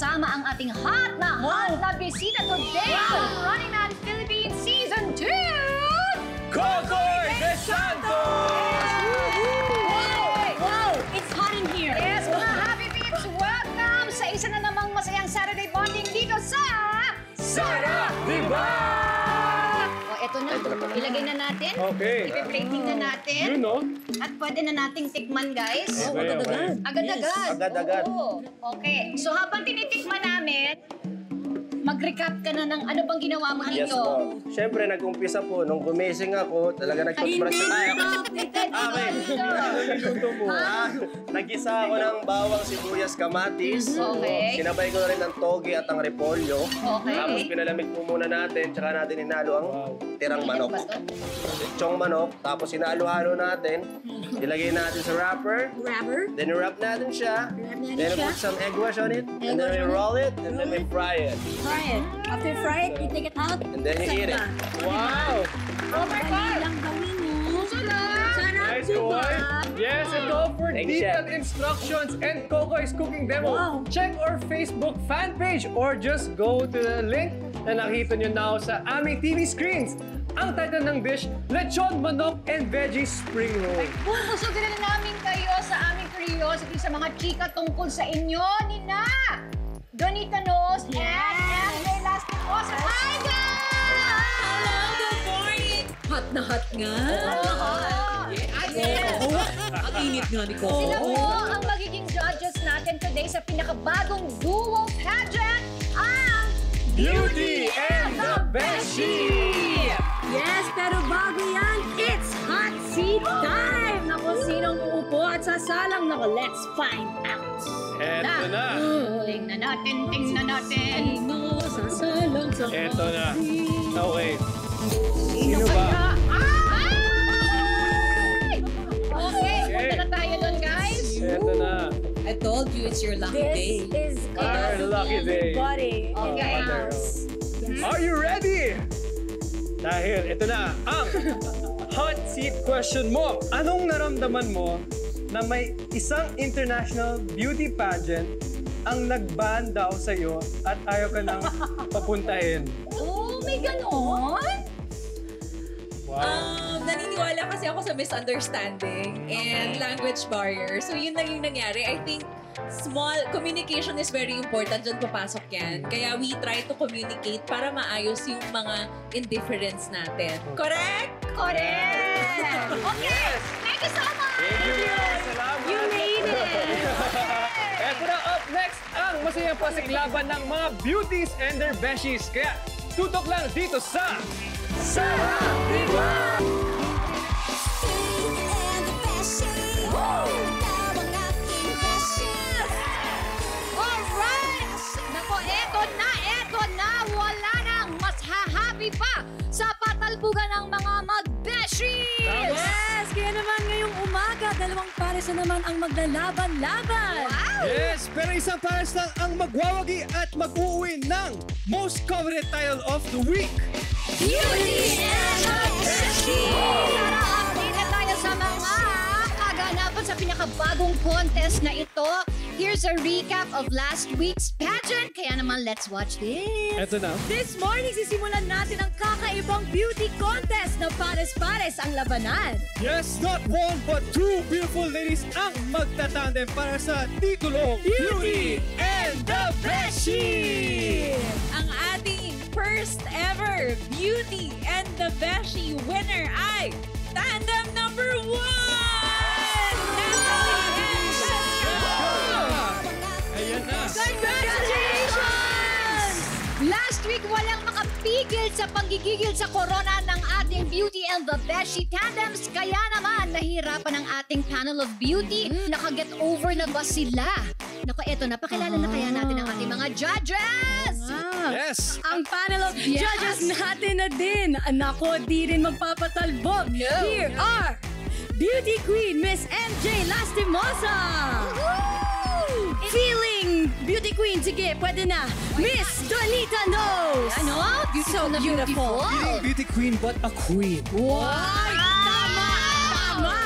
kasama ang ating hot na bisita today sa Running Man Philippines Season 2! Kokoy De Santos! Wow! It's hot in here! Yes, mga happy peeps! Welcome sa isa na namang masayang Saturday bonding dito sa... Sarap, diba? O, eto na. Ilagay na natin. Okay. Ipiplating na natin. You know? At pwede na nating tikman, guys. Okay, okay. Agad-agad. Agad-agad. Oo. Okay. So, habang tinitikman namin, mag-recap ka na ng ano bang ginawa mo Yes dito. po. Siyempre, nag-umpisa po, nung gumising ako, talaga nag-toothbrush ako. Nag-isa ako ng bawang, sibuyas, kamatis. Okay. Sinabay ko na rin ng toge at ang repolyo. Okay. Tapos pinalamig po muna natin, tsaka natin inalo ang tirang manok. Ba to? Lechong manok, tapos inalo-halo natin. Ilagay natin sa wrapper. Then wrap natin siya. Then put some egg wash on it. And then we roll it, and then we fry it. Fry it. After fry it, you take it out. And then you eat it. Wow! Oh my God! Lang gawin mo. Sarap! Nice, Kokoy! Yes, and go for Thanks, detailed Chef. instructions and Kokoy's cooking demo. Wow. Check our Facebook fan page or just go to the link na nakita nyo now sa aming TV screens. Ang title ng dish, Lechon Manok and Veggie Spring Roll. Busog na namin kayo sa aming curiosity sa mga chika tungkol sa inyo, Nina! Donita Nos and May Last Osa. Hi, guys! Hello, good morning! Hot na hot nga. Yes! Ang init nga ni Coco. Sila po ang magiging judges natin today sa pinakabagong duo pageant, ang Beauty and the Beshi! Yes, pero bago yan, it's hot seat time! Naku, sinong uupo at sasalang? Naku, let's find out! Eto na! Tingnan natin. Sino sasalang sa Eto na. Okay. Sino Sino ba? kaya? Ay! Okay, punta na tayo doon, guys. Eto na. I told you it's your lucky day. This is Our lucky day. everybody. Okay. Are you ready? Dahil ito na ang hot seat question mo. Anong naramdaman mo na may isang international beauty pageant ang nag-ban daw sa'yo at ayaw ka nang papuntahin? Oh, may ganon? Wow. Naniniwala kasi ako sa misunderstanding and language barrier. So yun lang yung nangyari. I think communication is very important. Diyan papasok yan. Kaya we try to communicate para maayos yung mga indifference natin. Correct? Correct! Okay, thank you so much! Thank you! Salamat! You made it! Eto na, up next, ang masayang pasiglaban ng mga beauties and their beshies. Kaya tutok lang dito sa Sarap Diba! Alright! Nako, eto na! Wala nang mas happy pa sa patalbugan ng mga mag-beshi! Yes! Kaya naman ngayong umaga, dalawang pares na naman ang maglalaban-laban. Wow! Yes, pero isang pares lang ang magwawagi at mag-uuwi ng most coveted title of the week. Beauty and the Beshi! Tara, update na tayo sa mga kaganapan sa pinakabagong contest na ito. Here's a recap of last week's pageant. Kaya naman, let's watch this. Eto na. This morning, sisimulan natin ang kakaibang beauty contest na pares-pares ang labanan. Yes, not one but two beautiful ladies ang magtatandem para sa titulong Beauty and the Beshi! Ang ating first ever Beauty and the Beshi winner ay tandem number 1! Ayan na. Congratulations! Last week, walang makapigil sa panggigigil sa corona ng ating Beauty and the Beshi tandems. Kaya naman, nahihirapan ang ating panel of beauty. Nakaget over na ba sila? Naku, eto na. Pakilala na kaya natin ang ating mga judges! Wow! Yes. Ang panel of judges natin na din. Nako, di rin magpapatalbog. Here are Beauty Queen, Miss MJ Lastimosa. Feeling Beauty Queen, sige, pwede na. Miss Donita Knows. Ano? So beautiful. Beauty queen but a queen. Wow! Tama! Tama!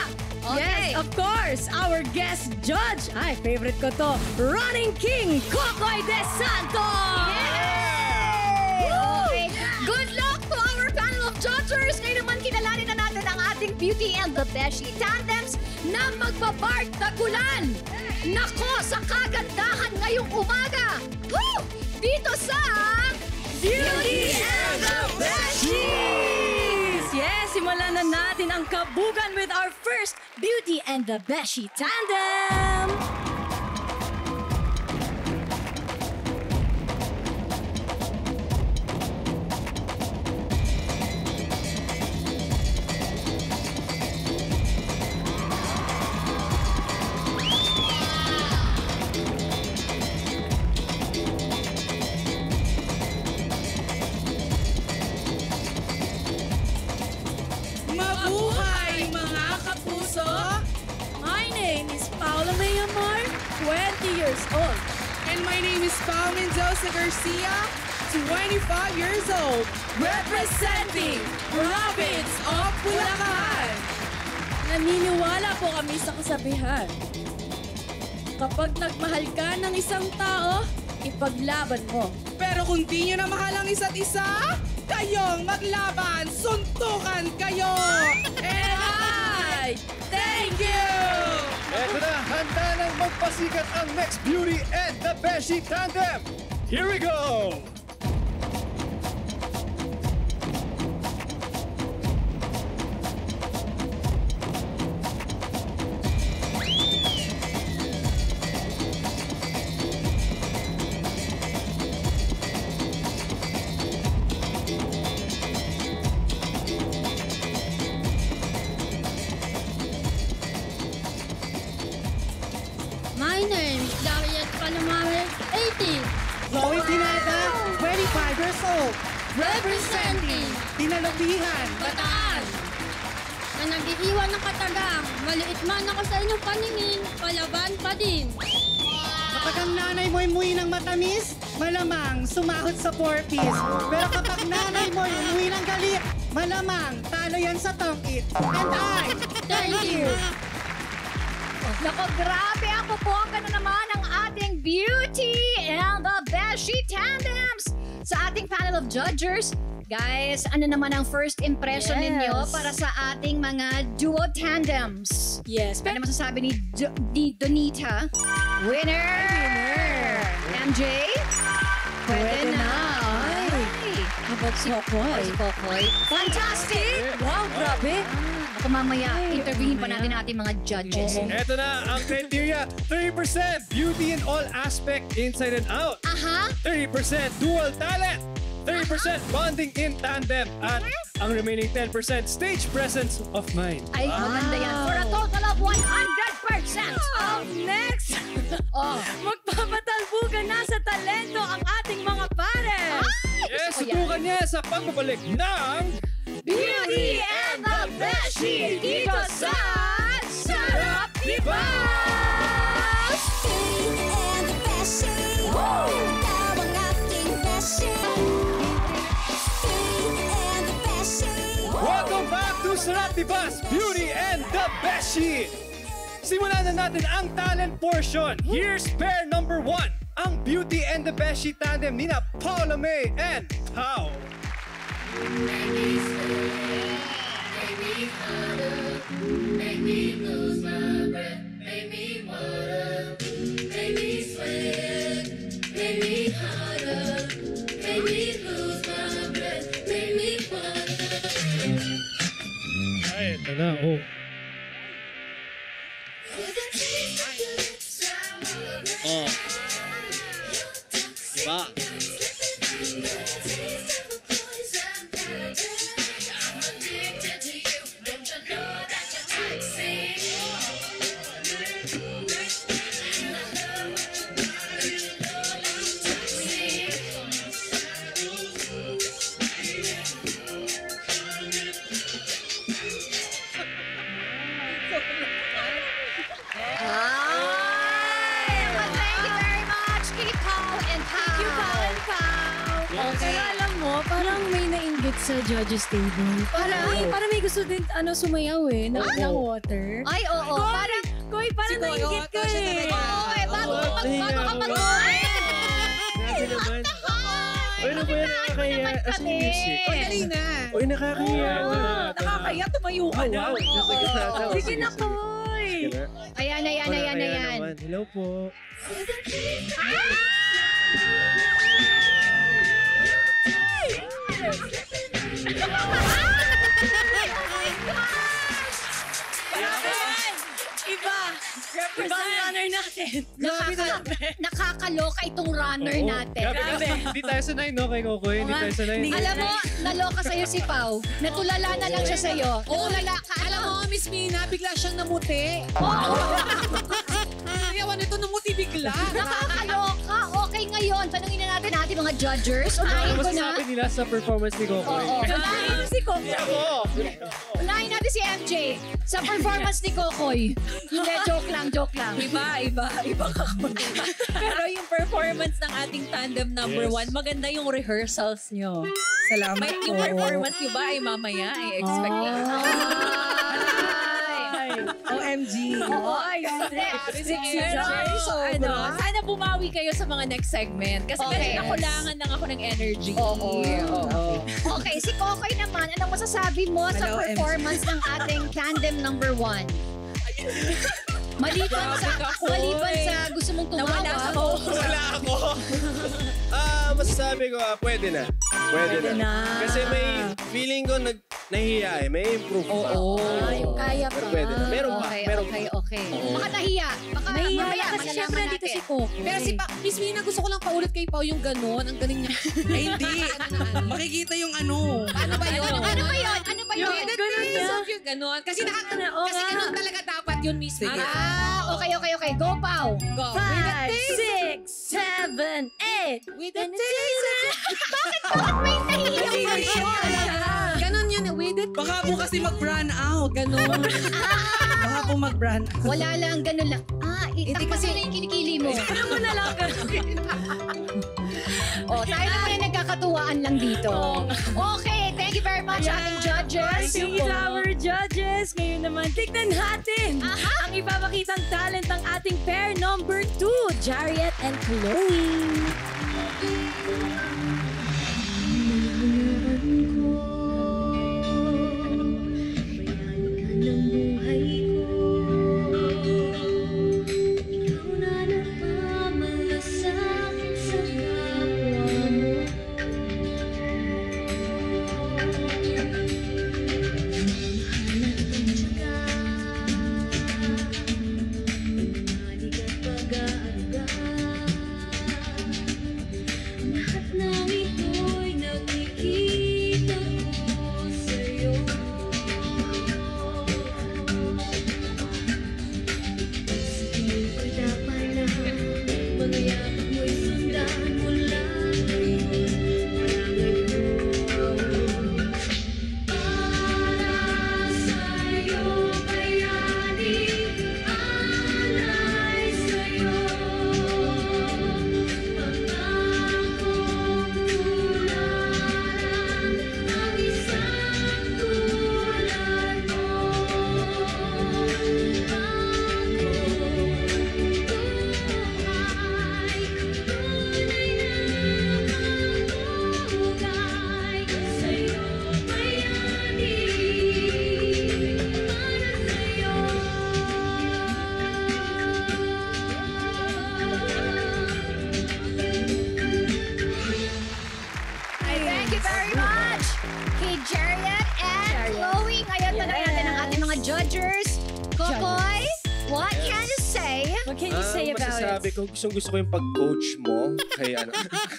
Okay. Yes, of course. course, our guest judge. Ay, favorite ko to. Running King, Kokoy De Santos! Okay. Good luck to our panel of judges. Ngayon naman kinalanin na natin ang ating Beauty and the Beshi tandems na magbabardagulan. Nako, sa kagandahan ngayong umaga. Woo! Dito sa Beauty and the Beshies! Yes, simulan na natin ang kabugan with our first Beauty and the Beshi tandem! Mabuhay mga kapuso! My name is Paula Mayamar, 20 years old. And my name is Pao Mendoza Garcia, 25 years old, representing Province of Bulacan. Naniniwala po kami sa kasabihan. Kapag nagmahal ka ng isang tao, ipaglaban mo. Pero kung di nyo na mahal ang isa't isa, kayong maglaban, suntukan kayo! And I thank you! Eto na, handa nang magpasikat ang next Beauty and the Beshi tandem. Here we go! My name is Darius Panamares, 18. Chloe Pineda, 25 years old, Representing Tinalapihan, Bataan. Na nag-iiwan ng katagang, maliit man ako sa inyong paningin, palaban pa din. Kapag ang nanay mo'y umuwi ng matamis, malamang sumahod sa 4-piece. Pero kapag nanay mo'y umuwi ng galit, malamang talo yan sa tangkit. And I Thank you. Nako, grabe ang pupuan na naman ang ating Beauty and the Beshi tandems sa ating panel of judges. Guys, ano naman ang first impression Yes. ninyo para sa ating mga duo tandems? Yes, Ano masasabi ni Donita? Winner! MJ? Pwede na. Ay. About si Kokoy. Si Kokoy. Fantastic! Wow, grabe. Ako mamaya, interviewin pa natin ating mga judges. Eto na ang criteria. 30% beauty in all aspect, inside and out. Aha! 30% dual talent. 30% bonding in tandem. At ang remaining 10% stage presence of mind. Ay, maganda yan. For a total of 100%! Up next, Oh. magpapatalbugan na sa talento ang ating mga pares. Yes, gusto ko yan. subukan niya sa pagbabalik ng Beauty and the Beshi dito sa Sarap Diba! and the Beshi. Ikaw ang aking Beshi. And the Beshi. Welcome back to Sarap Diba's Beauty and the Beshi! Simulan na natin ang talent portion. Here's pair number 1. Ang Beauty and the Beshi tandem nina Paula May and Pao. Ay, ito na, oh. Oh. Diba? Ay! Well, thank you very much, Kitty Pao and Pao. Pero alam mo, parang may nainggit sa judges table. Parang may gusto din sumayaw ng water. Ay, oo. Parang, Kokoy, parang nainggit ka eh. Oo, bago ka mag-comment. Grabe naman. Uy, ano ba yan? Nakakahiya. As in music. Dali na. Uy, nakakahiya. Nakakaya, tumayo ka na. Sige na, Koy. Ayan. Hello po. Iba ang runner natin. Nakakaloka itong runner natin. Grabe. Hindi tayo sanay, no, kay Kokoy. Hindi tayo sanay. Alam mo, naloka sa'yo si Pau. Natulala na lang siya sa'yo. Natulala ka. Alam mo, Miss Mina, bigla siyang namuti. Ayawan ito, namuti bigla. Nakakaloka. Okay, ngayon, tanungin na natin ating mga judgers. Ano Unahin ko na. masasabi nila sa performance ni Kokoy? Unahin si Kokoy. Unahin natin si MJ. Sa performance ni Kokoy. Hindi, joke lang. Iba ka. Pero yung performance ng ating tandem number 1, maganda yung rehearsals nyo. Salamat Yung performance nyo ba ay mamaya? I expect OMG. Sana bumawi kayo sa mga next segment. Kasi Okay. nakulangan lang ako ng energy. Okay, si Kokoy naman, anong masasabi mo sa Hello, MJ. performance ng ating tandem number 1? Maliban sa gusto mong tumawa. Wala ako. Masasabi ko, pwede na. Pwede na. Kasi may feeling ko nahihiya eh. May improve pa. Kaya pa. Pero pwede na. Meron pa. Okay. Baka nahiya. Baka Nahiya mamaya, kasi malalaman syempre dito natin. si Kokoy. Pero Miss Mina, gusto ko lang paulit kay Pao yung gano'n. Ang galing niya. Ay, hindi. Makikita yung ano. Ano ba yun? Ano ba yun? Yung yung gano'n. Kasi gano'n talaga dapat yun, Miss Mina. Okay. Go, Pau. Go. 5, 6, 7, 8. With the taser. May nahiya version. Ganon yun. With it. Baka po kasi mag-brand out. Ganon. Baka po mag-brand out. Wala lang, ganun lang. Hindi kasi na yung kinikili mo. Ano mo na lang Tayo naman yung nagkakatuwaan lang dito. Okay, thank you very much ating judges. Thank you to our judges. Ngayon naman, tignan natin ang ipapakitang talent ng ating pair number 2, Jariet and Chloe. Judgers, Kokoy, what can you say? What can you say about Masasabi it? ko, gusto ko yung pag-coach mo. Kaya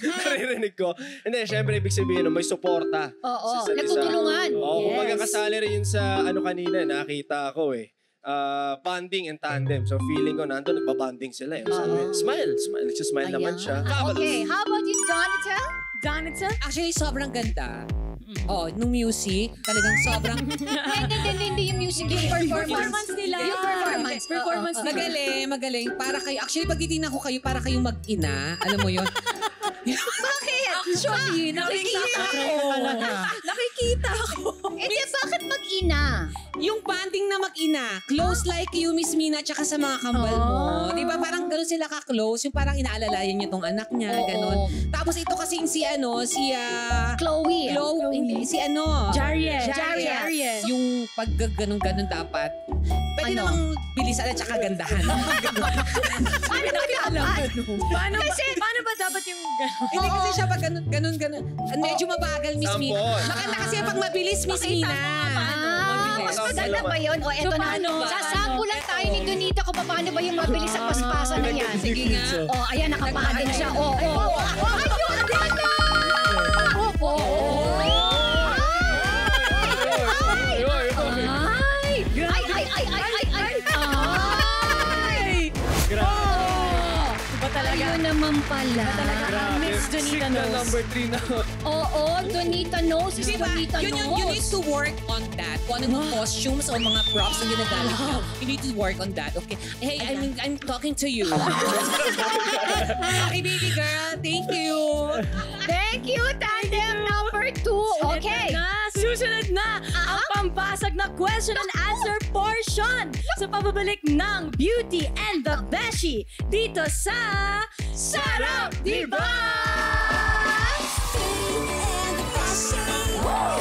naririnig ko. Hindi, syempre, ibig sabihin, may suporta. Oo, nagtutulungan. Oo, kumbaga kasali rin yun sa kanina, nakita ko eh. Bonding and tandem. So feeling ko, nandun, nagbabanding sila eh. Sabi, smile. Nagsismile naman siya. Okay, how about you, Donita? Donita? Actually, sobrang ganda. Nung music, talagang sobrang... Hindi yung music, yung performance nila. Yung performance. Magaling. Para kayo, actually, pag titignan ko kayo, para kayong mag-ina. Alam mo yun? Bakit? Actually, nakikita ko. Nakikita ko. Eh, di bakit mag-ina? Yung bonding na mag-ina, close like you, Miss Mina, tsaka sa mga kambal mo. Di ba parang gano'n sila ka-close? Yung parang inaalalayan niya tong anak niya, gano'n. Tapos ito kasing si Chloe. Hindi, si Jariel. Yung pag ganun-ganun dapat. Pwede namang bilisan at tsaka gandahan. Paano ba dapat? Paano ba dapat yung Hindi kasi siya pag ganun. Medyo mabagal, Miss Mina. Sampol. Maganda kasi pag mabilis, Miss Mina. Mas maganda ba yun? O, eto na. Sasampulan tayo ni Donita kung paano ba yung mabilis sa paspasan na yan. Sige nga. O, ayan, nakapaha din siya. O, ayun, ganda! Opo. Ayun naman pala. Miss Donita Sick na knows. number 3 na. Oo, Donita knows is Diba? Donita You need knows. to work on that. Kung ano yung costumes o mga props na ginagamit nyo. You need to work on that, okay? Hey, I'm talking to you. Okay, baby girl. Thank you. Thank you, tandem number 2. Okay. Susunod na ang pampasag na question and answer portion sa pababalik ng Beauty and the Beshi dito sa Sarap Diba? and the Beshi. Ikaw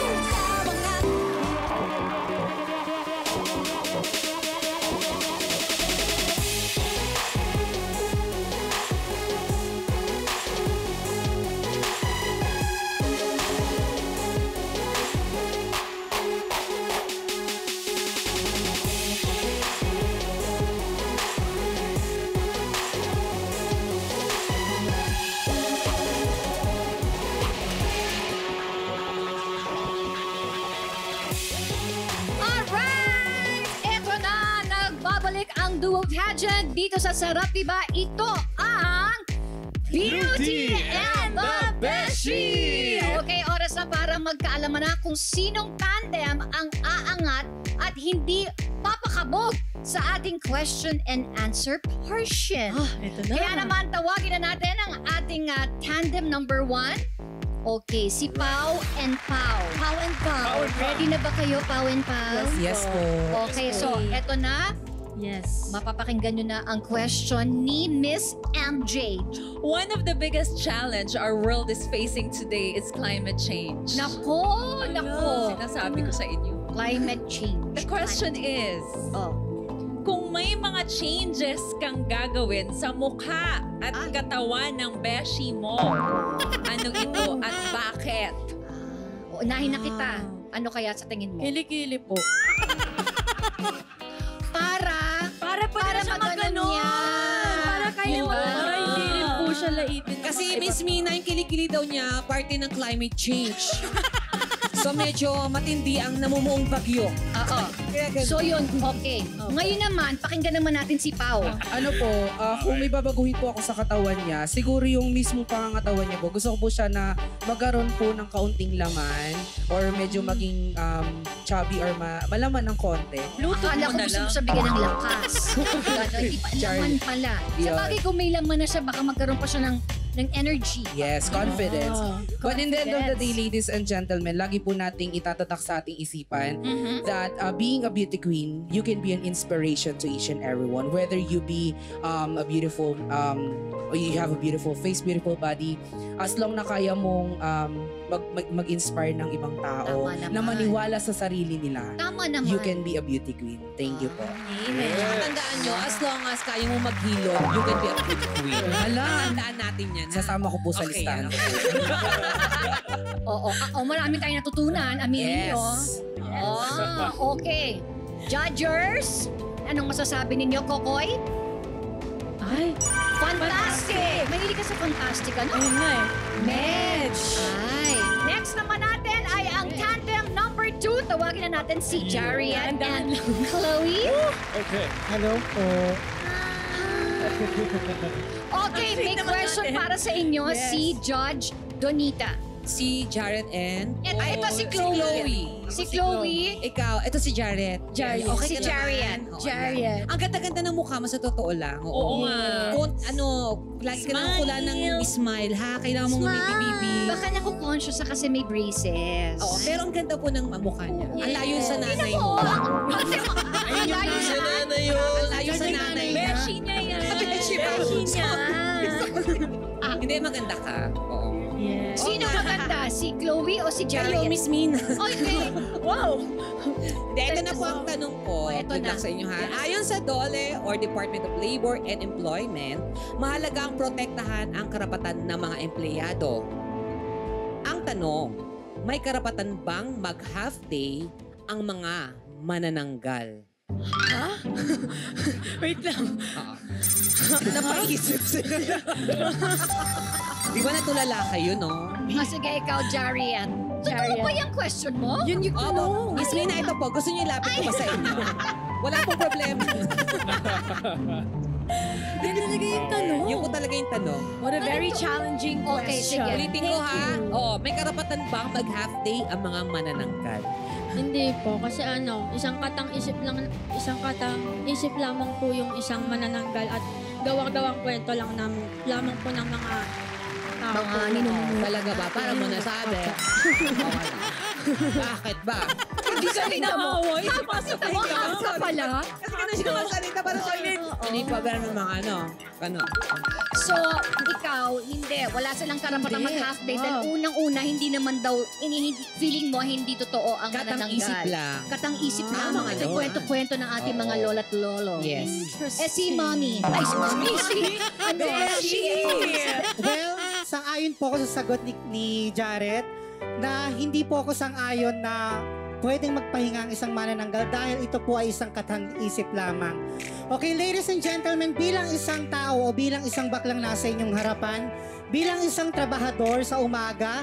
ang Alright! Ito na, nagbabalik ang duo pageant dito sa Sarap Diba? Ito ang Beauty and the Beshi! Okay, oras na para magkaalaman na kung sinong tandem ang aangat at hindi papakabog sa ating question and answer portion. Ito na. Kaya naman, tawagin na natin ang ating tandem number 1. Okay, si Pau and Pau. Pau and Pau. Ready na ba kayo, Pau and Pau? Yes po. Okay, so eto na. Yes. Mapapakinggan nyo na ang question ni Miss MJ. One of the biggest challenge our world is facing today is climate change. Nako! Sinasabi ko sa inyo. Climate change. The question is, kung may mga changes kang gagawin sa mukha at katawan ng beshi mo, ano ito at bakit? Unahin na kita. Ano kaya sa tingin mo? Kilikili po. Para siya maganon maganon. yan. Para kayo. Diba? Para hindi rin po siya laitin. Kasi Miss Mina, yung kilikili daw niya, parte ng climate change. So medyo matindi ang namumuong bagyo. Oo. So yun, okay. Ngayon naman, pakinggan naman natin si Pau. Ano po, kung may babaguhin po ako sa katawan niya, siguro yung mismo pangangatawan niya po, gusto ko po siya na magkaroon po ng kaunting laman or medyo maging chubby or malaman ng konti. Luto mo na lang. Gusto mo bigyan ng lakas. Hindi pa laman pala. Sa bagay kung may laman na siya, baka magkaroon pa siya ng energy. Yes, confidence. But in the end of the day, ladies and gentlemen, lagi po nating itatatak sa ating isipan that being a beauty queen, you can be an inspiration to each and everyone. Whether you be a beautiful, or you have a beautiful face, beautiful body, as long na kaya mong mag-inspire ng ibang tao Tama naman. na maniwala sa sarili nila, Tama naman. you can be a beauty queen. Thank you po. Tandaan nyo, as long as kaya mo maghilot, you can be a beauty queen. Hala, Tandaan natin yan. ha? sasama ko po sa Okay, listahan. Oo, marami tayong natutunan. Aminin nyo. Okay. Judgers, anong masasabi ninyo, Kokoy? Ay, Fantastic! Mahilig ka sa fantastic, ano? ayun nga eh. Medj! Ay. Next naman natin ay ang tandem number 2. Tawagin na natin si Jarian and Chloe. Okay. Hello po. Okay, may question para sa inyo si Judge Donita. Si Jared and... Ito si Chloe. Si Chloe. Ikaw, ito si Jared. Jared. Okay Si ka Jarian. naman? Oo, Jarian. Ang ganda-ganda ng mukha mo sa totoo lang. Oo nga. Kung lagi ka nang kula ng smile, ha? Kailangan mong umibibibi. Baka naku-conscious na kasi may braces. Oo, pero ang ganda po ng mukha niya. Ang layo sa nanay Oo. mo. Ang layo sa Sana yun. Ang layo sa nanay niya. Beshi niya yan. Beshi niya. Hindi, maganda ka. Oo. Yes. Sino maganda? Si Chloe o si Kayo, Jarian? Miss Mina. Okay. Wow! Hindi, ito na po ang tanong ko. Ito Good na. luck sa inyo, ha? Ayon sa DOLE or Department of Labor and Employment, mahalaga ang protektahan ang karapatan ng mga empleyado. Ang tanong, may karapatan bang mag-half day ang mga manananggal? Wait lang. Napaisip sila. Di ba natulala kayo, no? Sige, ikaw, Jarian. Totoo ba yung question mo? Yun yung Opo. tanong. Miss Mina, ito po. Gusto niyo ilapit ko ba sa inyo? Wala pong problema. Yun talaga yung tanong. Yun po talaga yung tanong. What a very challenging Okay, question. sige. Ulitin ko, ha? Oh, may karapatan bang mag-half day ang mga manananggal? Hindi po kasi isang katang isip lamang po yung isang manananggal at gawang-gawang kwento lamang po ng mga tao. Mga ninunong. Talaga ba? Para mo nasabi. Bakit ba? Hindi ka pinawaway. Pasok mo, ka pala. Kasi ka na siya masalita para sa amin. Hindi pa ba ng mga So, ikaw, hindi. Wala silang karapatang Hindi. mag-half day. Dahil Wow. unang-una, hindi naman daw, feeling mo, hindi totoo ang Katang-isip manananggal. lang. Katang-isip Ah, lamang. mga Ito ano. kwento-kwento ng ating mga lola't lolo. Yes. Si Mommy. Ay, si Mommy. Well, sang-ayon po ako sa sagot ni Jared na hindi po ako sang-ayon na pwedeng magpahinga ang isang manananggal dahil ito po ay isang katang-isip lamang. Okay, ladies and gentlemen, bilang isang tao o bilang isang baklang nasa inyong harapan, bilang isang trabahador sa umaga,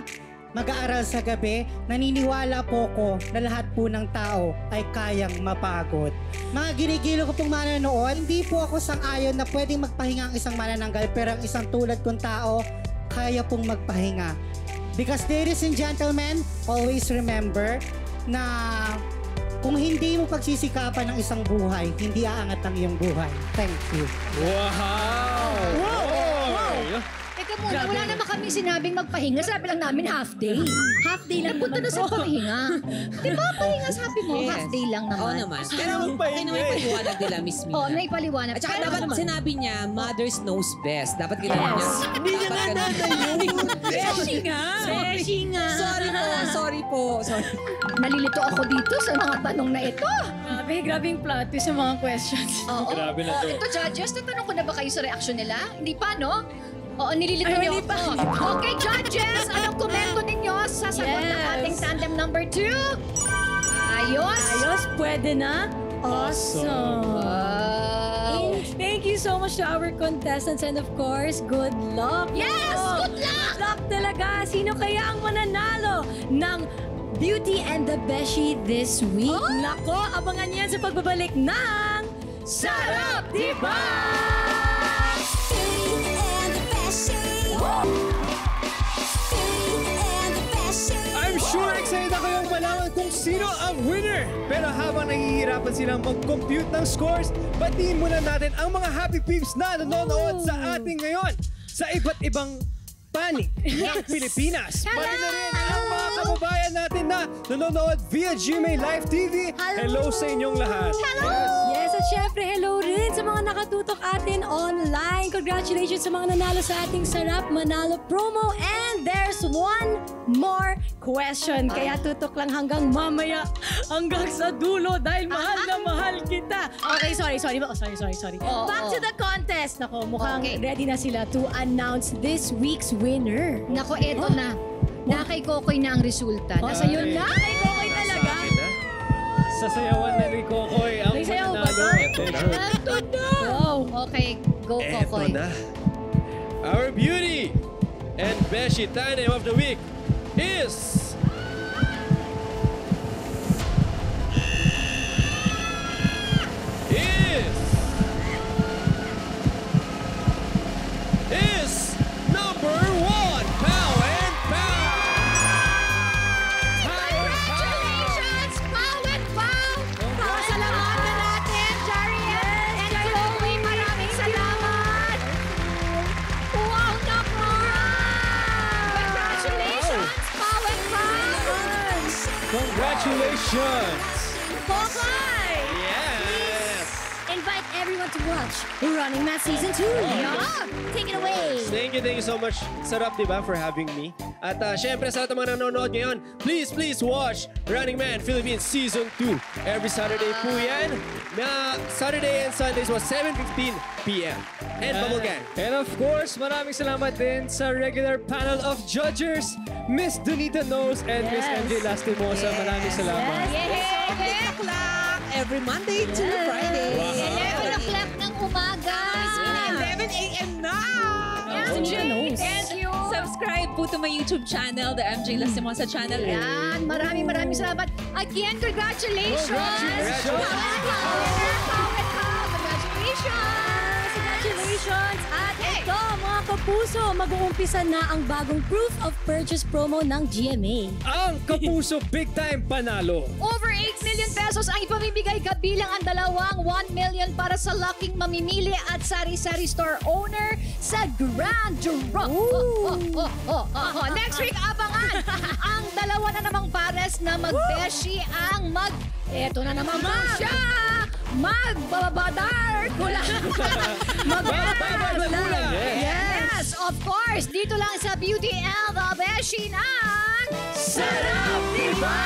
mag-aaral sa gabi, naniniwala po ko na lahat po ng tao ay kayang mapagod. Mga ginigilo ko pong manonood, hindi po ako sang-ayon na pwedeng magpahinga ang isang manananggal pero ang isang tulad kong tao, kaya pong magpahinga. Because ladies and gentlemen, always remember na kung hindi mo pagsisikapan ng isang buhay, hindi aangat ang iyong buhay. Thank you. Wow! Wow! Teka muna, wala naman kami sinabing magpahinga. Sabi lang namin half day. Half day lang. Punta na sa pahinga. Di ba pahinga sabi mo? Yes. Half day lang naman. Oo naman. Pero Anong okay naman pahinga? yung paliwanag nila, Miss Mina. Oo, naipaliwanag. At saka Pero dapat naman, sinabi niya, mothers knows best. Dapat ginawa niya. Hindi niya nga yun. Beshi nga. Beshi nga. Sorry po. nalilito ako dito sa mga tanong na ito. Grabe yung plot twist sa mga questions. Oo. Grabe na to. Ito, judges, natanong ko na ba kayo sa reaction nila? Hindi pa, no? Oo, nililito Ay, niyo hindi pa, ako. hindi pa. Okay, judges, anong komento ninyo sa sagot ng Yes. ating tandem number 2? Ayos! Ayos, pwede na. Awesome. Wow! Thank you so much to our contestants and of course, good luck. Yes! Good luck! Good luck talaga. Sino kaya ang mananalo ng Beauty and the Beshi this week? Nako, abangan yan sa pagbabalik ng Sarap Diba! Beauty and the Beshi. Beauty and the Beshi. I'm sure excited na kayong malaman kung sino ang winner. Pero habang nahihirapan silang mag-compute ng scores, batiin muna natin ang mga happy peeps na nanonood sa ating ngayon sa iba't ibang panig ng Pilipinas. Pati na rin ang mga kababayan natin na nanonood via GMA Live TV. Hello sa inyong lahat. Yes, at syempre, hello rin sa mga nakatutok atin online. Congratulations sa mga nanalo sa ating Sarap Manalo promo. And there's one more question. Kaya tutok lang hanggang mamaya, hanggang sa dulo dahil mahal na mahal kita. Okay, sorry. Oo, Back to the contest. Nako, mukhang Okay. ready na sila to announce this week's winner. Nako, eto na. Na kay Kokoy na ang resulta. Nasa iyo na. Ay, okay talaga. Sasayawan na ni Kokoy ang Nagsayaw ba mananalo. to? Eto na. Wow. Okay, go Kokoy. Eto na. Our beauty and Beshi tandem of the week is... is number 1, Pow and Pow! Congratulations! Pokoy! Yes! Invite everyone to watch Running Man Season 2. Yeah! Take it away! Thank you so much, Sarap, di ba, for having me. At syempre, sa lahat ng mga nanonood ngayon, please watch Running Man Philippines Season 2. Every Saturday po yan. Na Saturday and Sundays was 7:15 p.m. And Bubble Gang. And of course, maraming salamat din sa regular panel of judges, Miss Donita Knows and Miss MJ Lastimosa. Maraming salamat. Yes! Every Monday to Friday. 11 o'clock ng umaga. 11 a.m. na! Thank you. Subscribe po to my YouTube channel, the MJ Lastimosa channel. Yan, maraming salamat. Again, congratulations! Congratulations! At ito, mga kapuso, mag-uumpisa na ang bagong proof of purchase promo ng GMA. Ang Kapuso Big Time Panalo. Over 8 million pesos ang ipamimigay kabilang ang dalawang 1 million para sa lucking mamimili at sari-sari store owner sa Grand Draw. Next week, abangan ang dalawa na namang pares na magbeshi ang Eto na naman ba siya! Magbabadar! Magbabadar! Yes, of course! Dito lang sa Beauty and the Beshi ng Sarap Diba!